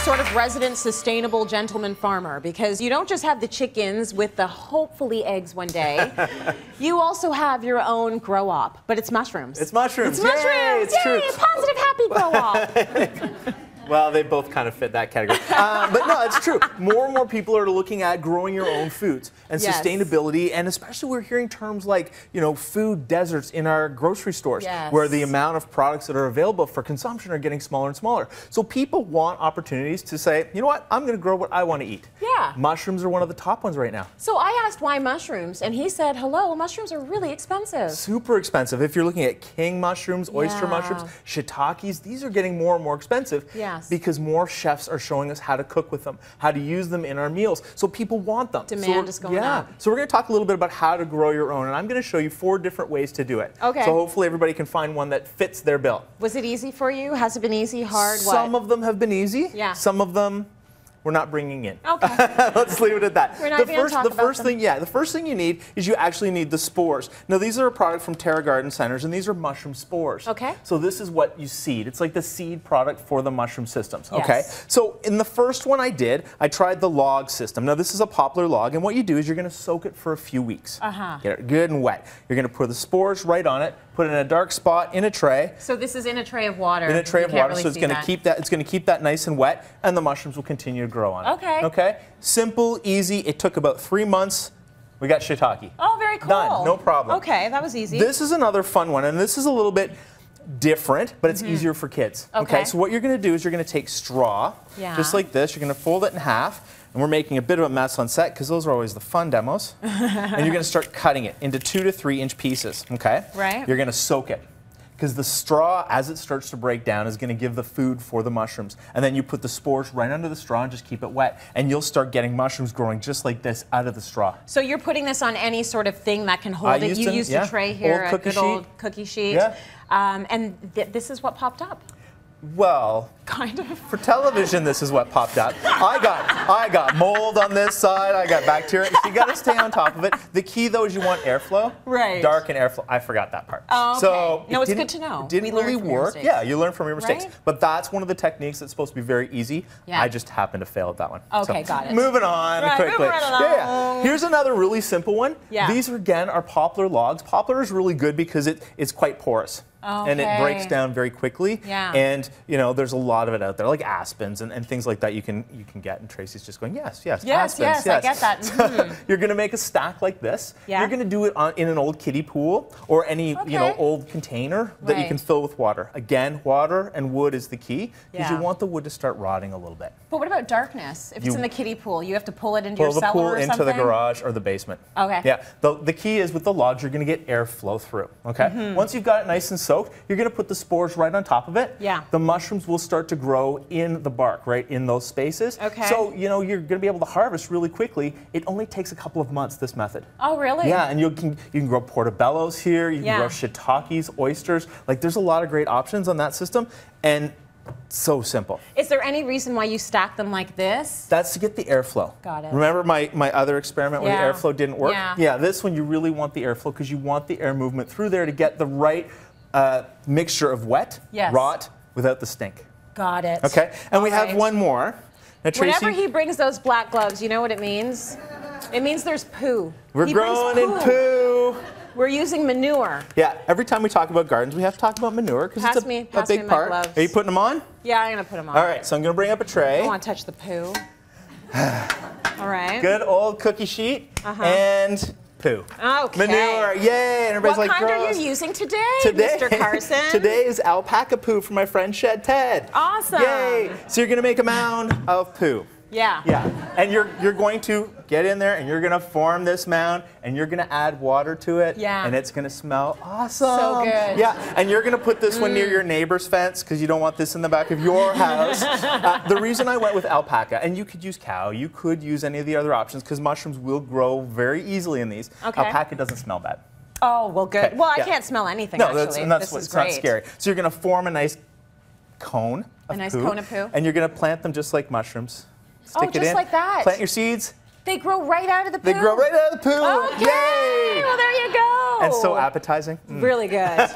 sort of resident sustainable gentleman farmer, because you don't just have the chickens with the hopefully eggs one day. You also have your own grow op, but it's mushrooms. It's mushrooms. It's mushrooms. Yay, it's Yay, true. Positive, happy grow op. Well, they both kind of fit that category. But no, it's true. More and more people are looking at growing your own foods and sustainability, and especially we're hearing terms like, food deserts in our grocery stores, where the amount of products that are available for consumption are getting smaller and smaller. So people want opportunities to say, you know what, I'm going to grow what I want to eat. Yeah. Mushrooms are one of the top ones right now. So I asked why mushrooms, and he said, hello, mushrooms are really expensive. Super expensive. If you're looking at king mushrooms, oyster mushrooms, shiitakes, these are getting more and more expensive. Yes. Because more chefs are showing us how to cook with them, how to use them in our meals. So people want them. Demand is going up. So we're going to talk a little bit about how to grow your own, and I'm going to show you 4 different ways to do it. Okay. So hopefully everybody can find one that fits their bill. Was it easy for you? Has it been easy, hard, what? Some of them have been easy. Yeah. Some of them we're not bringing in. Okay. Let's leave it at that. We're not going to talk about them. The first thing you need is you actually need the spores. Now these are a product from Terra Garden Centers, and these are mushroom spores. Okay. So this is what you seed. It's like the seed product for the mushroom systems. Yes. Okay. So in the first one I tried the log system. Now this is a poplar log, and what you do is you're going to soak it for a few weeks. Get it good and wet. You're going to pour the spores right on it, put it in a dark spot in a tray. So this is in a tray of water. In a tray of water, so it's going to keep that. It's going to keep that nice and wet, and the mushrooms will continue to grow on it. Okay. Okay. Simple, easy. It took about 3 months. We got shiitake. Oh, very cool. Done. No problem. Okay, that was easy. This is another fun one, and this is a little bit different, but it's easier for kids. Okay. So what you're going to do is you're going to take straw, just like this. You're going to fold it in half. And we're making a bit of a mess on set because those are always the fun demos. And you're going to start cutting it into 2 to 3 inch pieces. Okay. Right. You're going to soak it, because the straw, as it starts to break down, is going to give the food for the mushrooms. And then you put the spores right under the straw and just keep it wet. And you'll start getting mushrooms growing just like this out of the straw. So you're putting this on any sort of thing that can hold it. You used a tray here, a good old cookie sheet. Yeah. And this is what popped up. Well, kind of. For television, this is what popped up. I got mold on this side. I got bacteria. So you got to stay on top of it. The key, though, is you want airflow. Right. Dark and airflow. I forgot that part. Oh, okay. So no, it's good to know. It didn't really work. Yeah, you learn from your mistakes. Right? But that's one of the techniques that's supposed to be very easy. I just happened to fail at that one. Okay, so, got it. Moving on quickly. Right along. Yeah. Here's another really simple one. Yeah. These, again, are poplar logs. Poplar is really good because it's quite porous. Okay. And it breaks down very quickly. Yeah. And there's a lot of it out there, like aspens and things like that you can get. And Tracy's just going, yes, aspens, yes, I get that. So you're going to make a stack like this. Yeah. You're going to do it in an old kiddie pool or any old container that you can fill with water. Again, water and wood is the key, because you want the wood to start rotting a little bit. But what about darkness? If it's in the kiddie pool, you have to pull it into your cellar or something? Pull the pool into the garage or the basement. Okay. Yeah. The key is with the logs, you're going to get airflow through. Okay. Once you've got it nice and soaked, you're going to put the spores right on top of it. Yeah. The mushrooms will start to grow in the bark, right in those spaces. Okay. So you're going to be able to harvest really quickly. It only takes a couple of months, this method. Oh, really? Yeah, and you can grow portobellos here. You can grow shiitakes, oysters. Like, there's a lot of great options on that system, and so simple. Is there any reason why you stack them like this? That's to get the airflow. Got it. Remember my other experiment where the airflow didn't work? Yeah. This one you really want the airflow, because you want the air movement through there to get the right mixture of wet, rot, without the stink. Got it. Okay, and we have one more. Now, Tracy, whenever he brings those black gloves, you know what it means? It means there's poo. We're growing in poo. We're using manure. Yeah, every time we talk about gardens, we have to talk about manure, because it's a big part. Gloves. Are you putting them on? Yeah, I'm going to put them on. All right, so I'm going to bring up a tray. I don't want to touch the poo. All right. Good old cookie sheet and poo. Okay. Manure, yay! And everybody's what like, kind gross. are you using today, Mr. Carson? Today is alpaca poo from my friend Shed Ted. Awesome. Yay! So you're going to make a mound of poo. Yeah. Yeah. And you're going to get in there and you're going to form this mound and you're going to add water to it. Yeah. And it's going to smell awesome. So good. Yeah. And you're going to put this one near your neighbor's fence, because you don't want this in the back of your house. The reason I went with alpaca, and you could use cow, you could use any of the other options, because mushrooms will grow very easily in these. Okay. Alpaca doesn't smell bad. Oh, well, good. Okay. Well, I can't smell anything, no, actually. That's what's not scary. So you're going to form a nice cone of cone of poo. And you're going to plant them just like mushrooms. Stick it in. Just like that. Plant your seeds. They grow right out of the poo? They grow right out of the poo. Okay. Yay! Well, there you go. And so appetizing. Really good.